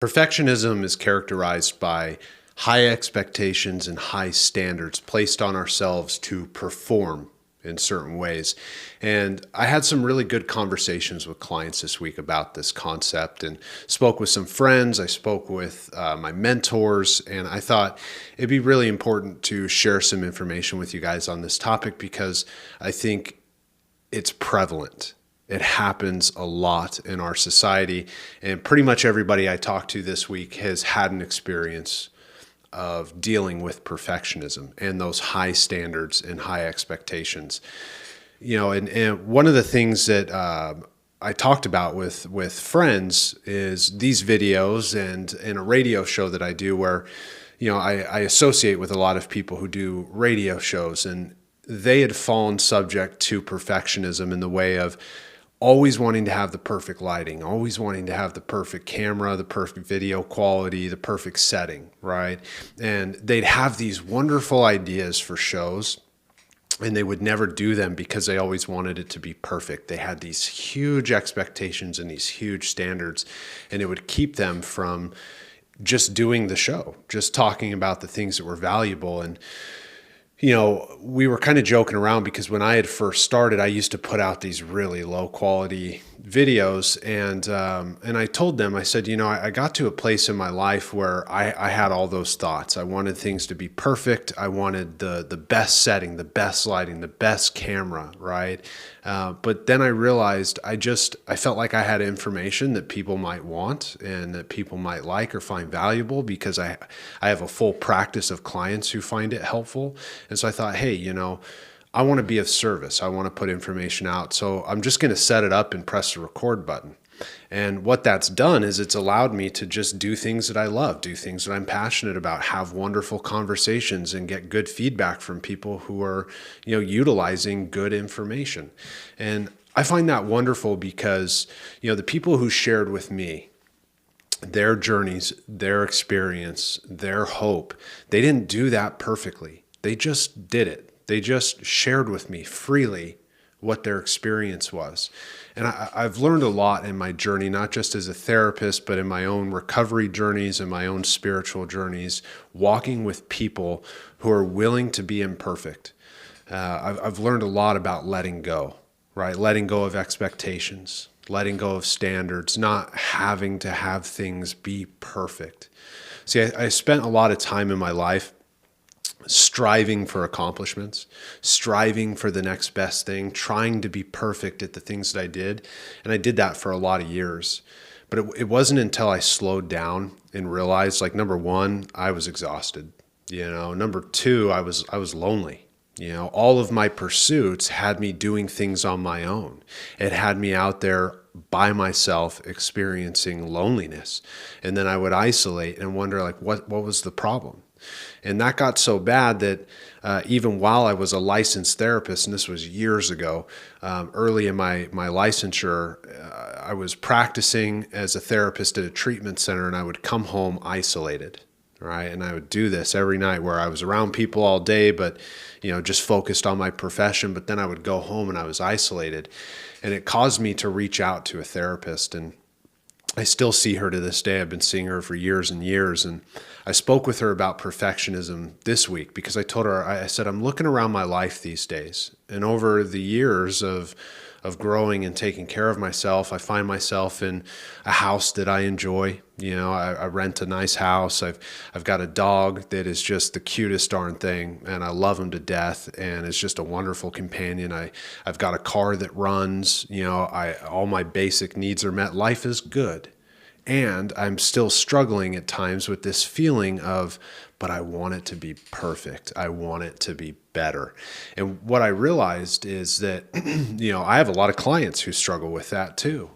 Perfectionism is characterized by high expectations and high standards placed on ourselves to perform in certain ways. And I had some really good conversations with clients this week about this concept and spoke with some friends. I spoke with my mentors, and I thought it'd be really important to share some information with you guys on this topic because I think it's prevalent. It happens a lot in our society, and pretty much everybody I talked to this week has had an experience of dealing with perfectionism and those high standards and high expectations. And one of the things that I talked about with friends is these videos and in a radio show that I do where, I associate with a lot of people who do radio shows, and they had fallen subject to perfectionism in the way of always wanting to have the perfect lighting, always wanting to have the perfect camera, the perfect video quality, the perfect setting, right? And they'd have these wonderful ideas for shows, and they would never do them because they always wanted it to be perfect. They had these huge expectations and these huge standards, and it would keep them from just doing the show, just talking about the things that were valuable. And we were kind of joking around because when I had first started, I used to put out these really low quality videos, and I told them, I said, I got to a place in my life where I had all those thoughts. I wanted things to be perfect. I wanted the best setting, the best lighting, the best camera, right? But then I realized I felt like I had information that people might want and that people might like or find valuable because I have a full practice of clients who find it helpful. And so I thought, hey, I want to be of service. I want to put information out. So I'm just going to set it up and press the record button. And what that's done is it's allowed me to just do things that I love, do things that I'm passionate about, have wonderful conversations and get good feedback from people who are, utilizing good information. And I find that wonderful because, the people who shared with me their journeys, their experience, their hope, they didn't do that perfectly. They just did it. They just shared with me freely what their experience was. And I've learned a lot in my journey, not just as a therapist, but in my own recovery journeys and my own spiritual journeys, walking with people who are willing to be imperfect. I've learned a lot about letting go, right? Letting go of expectations, letting go of standards, not having to have things be perfect. See, I spent a lot of time in my life striving for accomplishments, striving for the next best thing, trying to be perfect at the things that I did. And I did that for a lot of years. But it wasn't until I slowed down and realized, like, number one, I was exhausted. Number two, I was lonely. All of my pursuits had me doing things on my own. It had me out there by myself experiencing loneliness. And then I would isolate and wonder, like, what was the problem? And that got so bad that even while I was a licensed therapist, and this was years ago, early in my licensure, I was practicing as a therapist at a treatment center, and I would come home isolated, right? And I would do this every night where I was around people all day, but just focused on my profession. But then I would go home and I was isolated, and it caused me to reach out to a therapist. And I still see her to this day. I've been seeing her for years and years. And I spoke with her about perfectionism this week because I told her, I said, I'm looking around my life these days. And over the years of growing and taking care of myself, I find myself in a house that I enjoy. I rent a nice house. I've got a dog that is just the cutest darn thing, and I love him to death, and it's just a wonderful companion. I've got a car that runs. All my basic needs are met. Life is good. And I'm still struggling at times with this feeling of, but I want it to be perfect. I want it to be better. And what I realized is that, I have a lot of clients who struggle with that too.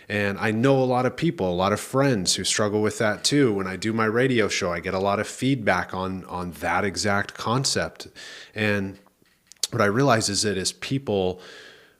And I know a lot of people, a lot of friends who struggle with that too. When I do my radio show, I get a lot of feedback on that exact concept. And what I realize is that as people,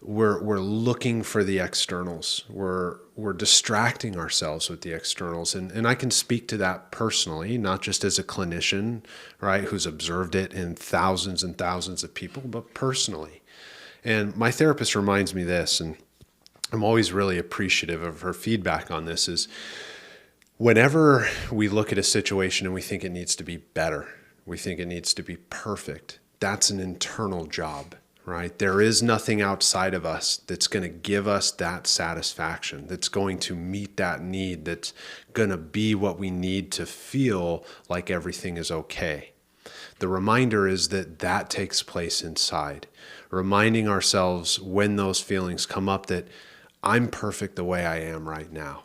we're looking for the externals. We're distracting ourselves with the externals. And I can speak to that personally, not just as a clinician, right, who's observed it in thousands and thousands of people, but personally. And my therapist reminds me this, and I'm always really appreciative of her feedback on this, is Whenever we look at a situation and we think it needs to be better, we think it needs to be perfect, that's an internal job, right? There is nothing outside of us that's going to give us that satisfaction, that's going to meet that need, that's going to be what we need to feel like everything is okay. The reminder is that that takes place inside, reminding ourselves when those feelings come up that I'm perfect the way I am right now.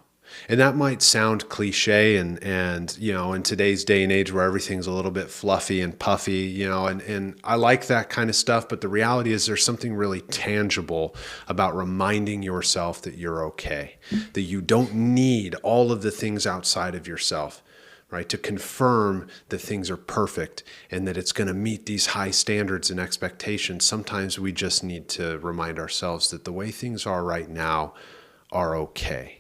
And that might sound cliche and in today's day and age where everything's a little bit fluffy and puffy, and I like that kind of stuff, but the reality is there's something really tangible about reminding yourself that you're okay, that you don't need all of the things outside of yourself, right, to confirm that things are perfect and that it's going to meet these high standards and expectations. Sometimes we just need to remind ourselves that the way things are right now are okay.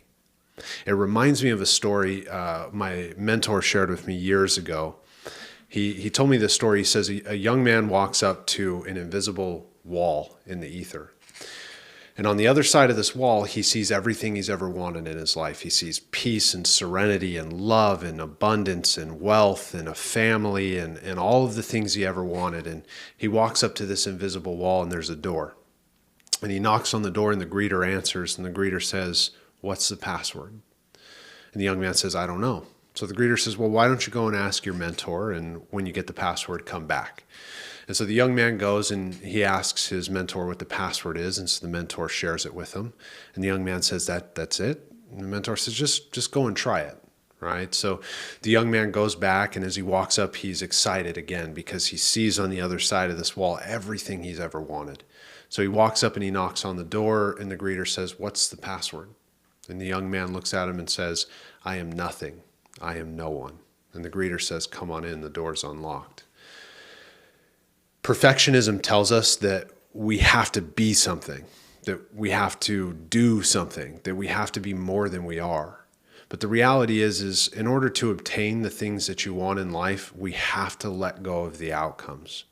It reminds me of a story my mentor shared with me years ago. He told me this story. He says a young man walks up to an invisible wall in the ether. And on the other side of this wall, he sees everything he's ever wanted in his life. He sees peace and serenity and love and abundance and wealth and a family and all of the things he ever wanted. And he walks up to this invisible wall and there's a door. And he knocks on the door and the greeter answers and the greeter says, "What's the password?" And the young man says, "I don't know." So the greeter says, "Well, why don't you go and ask your mentor, and when you get the password, come back." And so the young man goes and he asks his mentor what the password is, and so the mentor shares it with him. And the young man says, that's it? And the mentor says, just go and try it, right? So the young man goes back, and as he walks up, he's excited again because he sees on the other side of this wall everything he's ever wanted. So he walks up and he knocks on the door, and the greeter says, "What's the password?" And the young man looks at him and says, "I am nothing. I am no one." And the greeter says, "Come on in, the door's unlocked." Perfectionism tells us that we have to be something, that we have to do something, that we have to be more than we are. But the reality is in order to obtain the things that you want in life, we have to let go of the outcomes.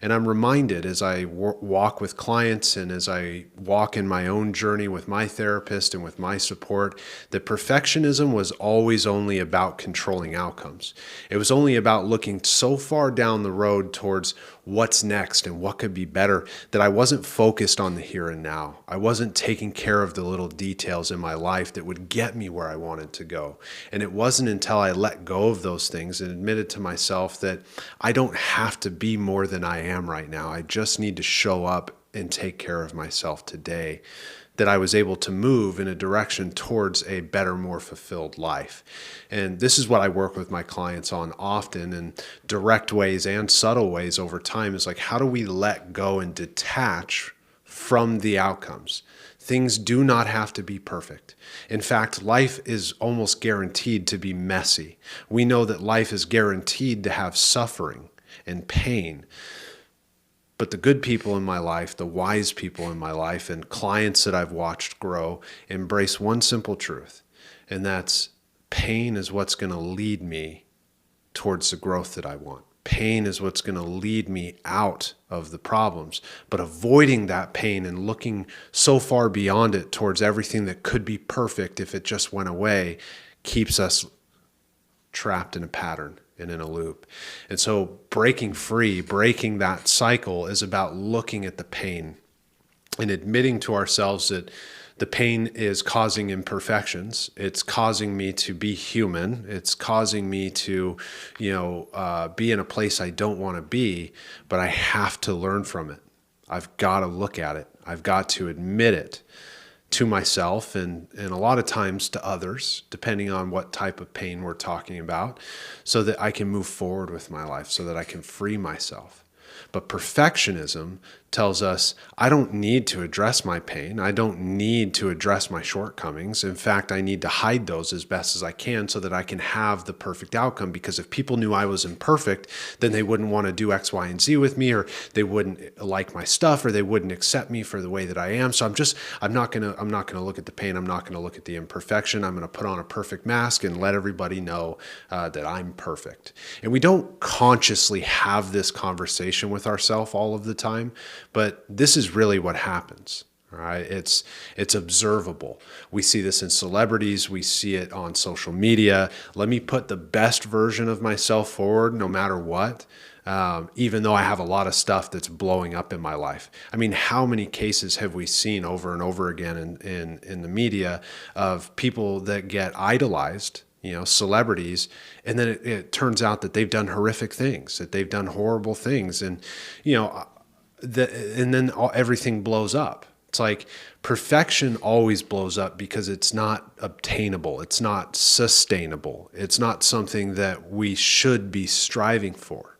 And I'm reminded as I walk with clients and as I walk in my own journey with my therapist and with my support, that perfectionism was always only about controlling outcomes. It was only about looking so far down the road towards what's next and what could be better that I wasn't focused on the here and now. I wasn't taking care of the little details in my life that would get me where I wanted to go. And it wasn't until I let go of those things and admitted to myself that I don't have to be more than I am right now. I just need to show up and take care of myself today, that I was able to move in a direction towards a better, more fulfilled life. And this is what I work with my clients on often in direct ways and subtle ways over time, is like, how do we let go and detach from the outcomes? Things do not have to be perfect. In fact, life is almost guaranteed to be messy. We know that life is guaranteed to have suffering and pain. But the good people in my life, the wise people in my life, and clients that I've watched grow embrace one simple truth, and that's pain is what's going to lead me towards the growth that I want. Pain is what's going to lead me out of the problems. But avoiding that pain and looking so far beyond it towards everything that could be perfect if it just went away keeps us trapped in a pattern and in a loop. And so breaking free, breaking that cycle is about looking at the pain and admitting to ourselves that the pain is causing imperfections. It's causing me to be human. It's causing me to, be in a place I don't want to be, but I have to learn from it. I've got to look at it. I've got to admit it to myself and a lot of times to others, depending on what type of pain we're talking about, so that I can move forward with my life, so that I can free myself. But perfectionism tells us I don't need to address my pain. I don't need to address my shortcomings. In fact, I need to hide those as best as I can so that I can have the perfect outcome. Because if people knew I was imperfect, then they wouldn't want to do X, Y, and Z with me, or they wouldn't like my stuff, or they wouldn't accept me for the way that I am. So I'm not going to look at the pain. I'm not going to look at the imperfection. I'm going to put on a perfect mask and let everybody know that I'm perfect. And we don't consciously have this conversation with ourselves all of the time, but this is really what happens, right? It's observable. We see this in celebrities. We see it on social media. Let me put the best version of myself forward no matter what, even though I have a lot of stuff that's blowing up in my life. I mean, how many cases have we seen over and over again in the media of people that get idolized, celebrities, and then it turns out that they've done horrific things, that they've done horrible things, and and then everything blows up. It's like perfection always blows up because it's not obtainable. It's not sustainable. It's not something that we should be striving for.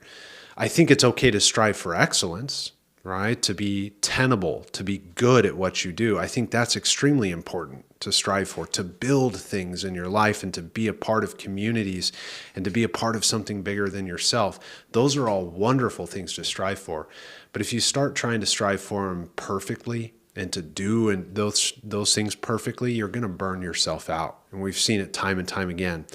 I think it's okay to strive for excellence, right? To be tenable, to be good at what you do. I think that's extremely important to strive for, to build things in your life and to be a part of communities and to be a part of something bigger than yourself. Those are all wonderful things to strive for. But if you start trying to strive for them perfectly and to do and those things perfectly, you're going to burn yourself out. And we've seen it time and time again.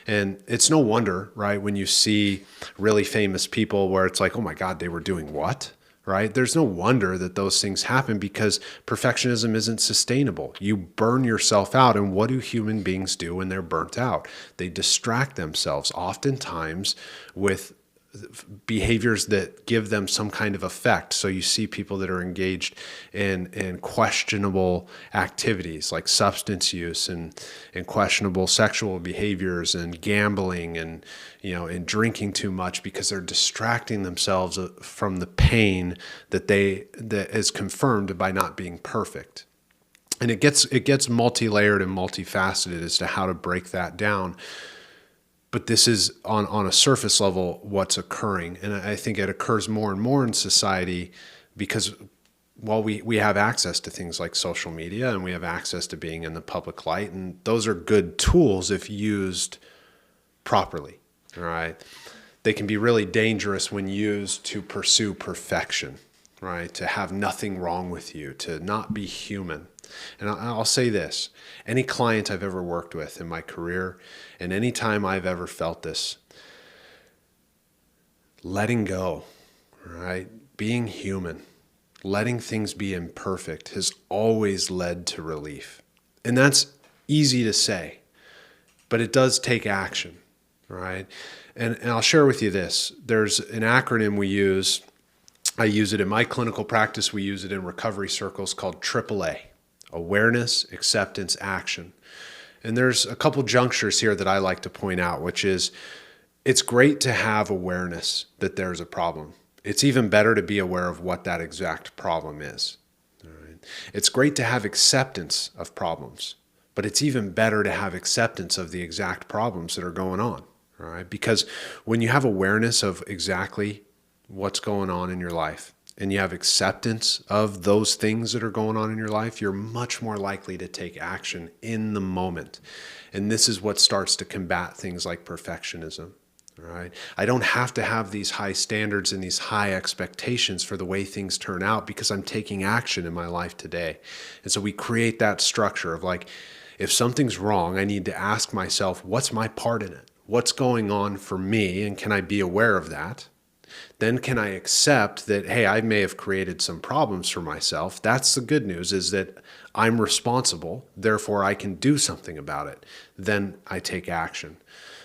And it's no wonder, right, when you see really famous people where it's like, oh my God, they were doing what? Right? There's no wonder that those things happen because perfectionism isn't sustainable. You burn yourself out. And what do human beings do when they're burnt out? They distract themselves, oftentimes with behaviors that give them some kind of effect. So you see people that are engaged in questionable activities like substance use and questionable sexual behaviors and gambling and drinking too much because they're distracting themselves from the pain that is confirmed by not being perfect. And it gets multi-layered and multifaceted as to how to break that down. But this is on a surface level what's occurring. And I think it occurs more and more in society because, well, we have access to things like social media and we have access to being in the public light. And those are good tools if used properly, all right? They can be really dangerous when used to pursue perfection, right? To have nothing wrong with you, to not be human. And I'll say this, any client I've ever worked with in my career, and any time I've ever felt this, letting go, right? Being human, letting things be imperfect has always led to relief. And that's easy to say, but it does take action, right? And I'll share with you this. There's an acronym we use. I use it in my clinical practice. We use it in recovery circles called AAA. Awareness, acceptance, action. And there's a couple junctures here that I like to point out, which is it's great to have awareness that there's a problem. It's even better to be aware of what that exact problem is. All right? It's great to have acceptance of problems, but it's even better to have acceptance of the exact problems that are going on. All right? Because when you have awareness of exactly what's going on in your life, and you have acceptance of those things that are going on in your life, you're much more likely to take action in the moment. And this is what starts to combat things like perfectionism. All right? I don't have to have these high standards and these high expectations for the way things turn out because I'm taking action in my life today. And so we create that structure of like, if something's wrong, I need to ask myself, what's my part in it? What's going on for me? And can I be aware of that? Then can I accept that, hey, I may have created some problems for myself. That's the good news, is that I'm responsible, therefore I can do something about it. Then I take action.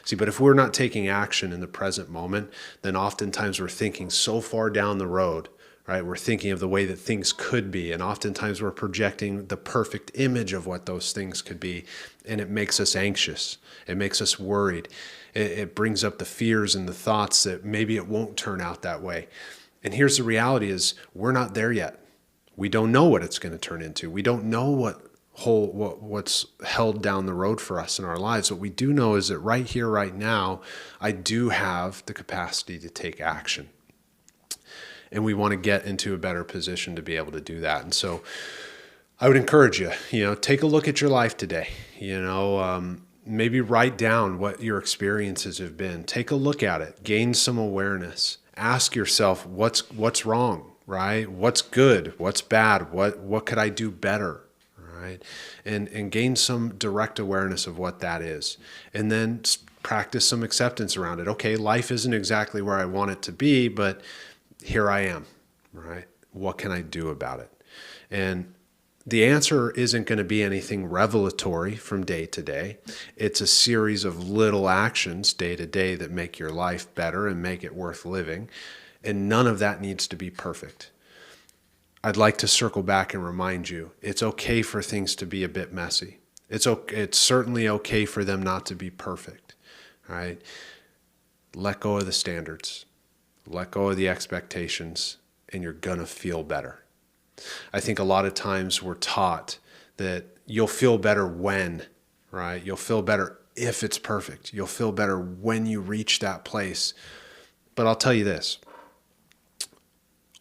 See, but if we're not taking action in the present moment, then oftentimes we're thinking so far down the road, right? We're thinking of the way that things could be, and oftentimes we're projecting the perfect image of what those things could be, and it makes us anxious. It makes us worried. It brings up the fears and the thoughts that maybe it won't turn out that way. And here's the reality is we're not there yet. We don't know what it's going to turn into. We don't know what's held down the road for us in our lives. What we do know is that right here, right now, I do have the capacity to take action. And we want to get into a better position to be able to do that. And so I would encourage you, take a look at your life today, maybe write down what your experiences have been. Take a look at it. Gain some awareness. Ask yourself, what's wrong, right? What's good? What's bad? What could I do better, right? And gain some direct awareness of what that is. And then practice some acceptance around it. Okay, life isn't exactly where I want it to be, but here I am, right? What can I do about it? And The answer isn't going to be anything revelatory from day to day. It's a series of little actions day to day that make your life better and make it worth living. And none of that needs to be perfect. I'd like to circle back and remind you, it's okay for things to be a bit messy. It's certainly okay for them not to be perfect, right? Let go of the standards, let go of the expectations, and you're gonna feel better. I think a lot of times we're taught that you'll feel better when, right? You'll feel better if it's perfect. You'll feel better when you reach that place. But I'll tell you this,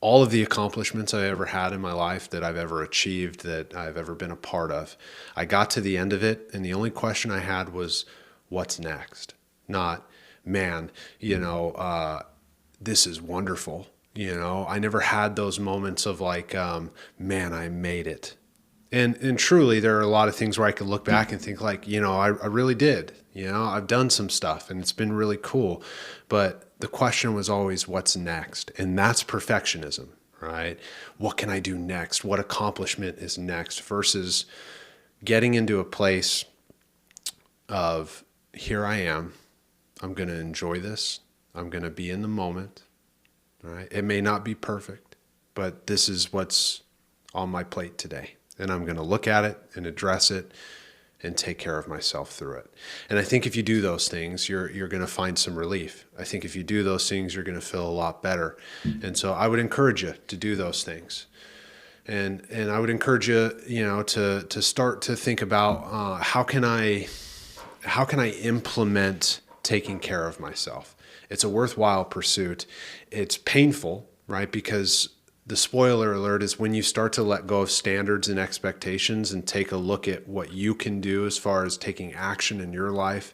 all of the accomplishments I ever had in my life, that I've ever achieved, that I've ever been a part of, I got to the end of it, and the only question I had was, what's next? Not, man, this is wonderful. I never had those moments of like, man, I made it. And truly, there are a lot of things where I could look back and think like, I really did. I've done some stuff and it's been really cool. But the question was always, what's next? And that's perfectionism, right? What can I do next? What accomplishment is next? Versus getting into a place of, here I am. I'm going to enjoy this. I'm going to be in the moment. Right? It may not be perfect, but this is what's on my plate today. And I'm going to look at it and address it and take care of myself through it. And I think if you do those things, you're going to find some relief. I think if you do those things, you're going to feel a lot better. And so I would encourage you to do those things. And I would encourage you, to start to think about how can I implement taking care of myself. It's a worthwhile pursuit. It's painful, right? Because the spoiler alert is when you start to let go of standards and expectations and take a look at what you can do as far as taking action in your life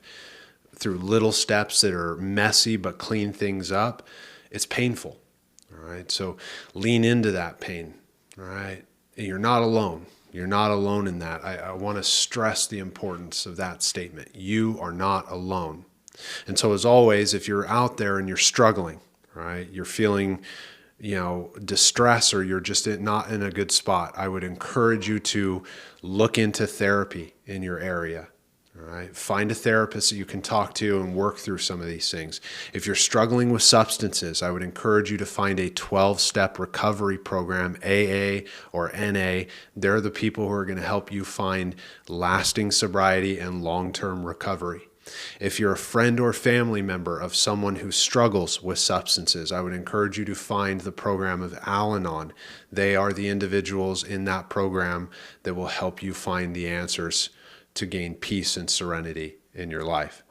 through little steps that are messy but clean things up, it's painful, all right? So lean into that pain, all right? You're not alone. You're not alone in that. I want to stress the importance of that statement. You are not alone. And so as always, if you're out there and you're struggling, right, you're feeling, distress, or you're just not in a good spot, I would encourage you to look into therapy in your area. All right, find a therapist that you can talk to and work through some of these things. If you're struggling with substances, I would encourage you to find a 12-step recovery program, AA or NA. They're the people who are going to help you find lasting sobriety and long-term recovery. If you're a friend or family member of someone who struggles with substances, I would encourage you to find the program of Al-Anon. They are the individuals in that program that will help you find the answers to gain peace and serenity in your life.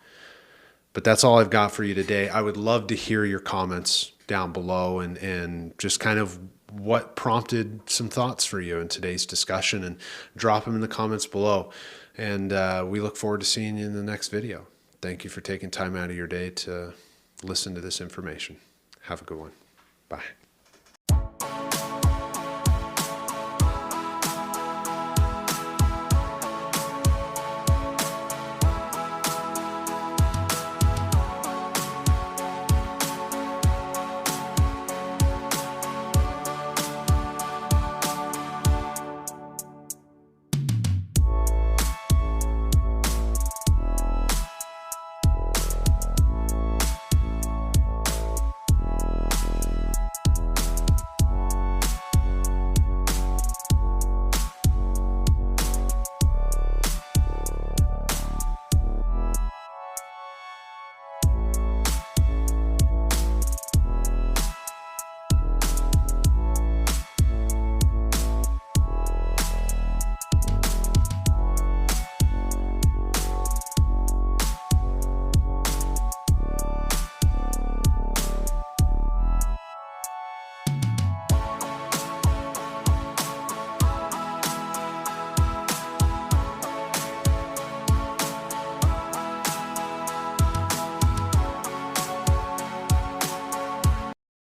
But that's all I've got for you today. I would love to hear your comments down below and just kind of what prompted some thoughts for you in today's discussion, and drop them in the comments below. And we look forward to seeing you in the next video. Thank you for taking time out of your day to listen to this information. Have a good one. Bye.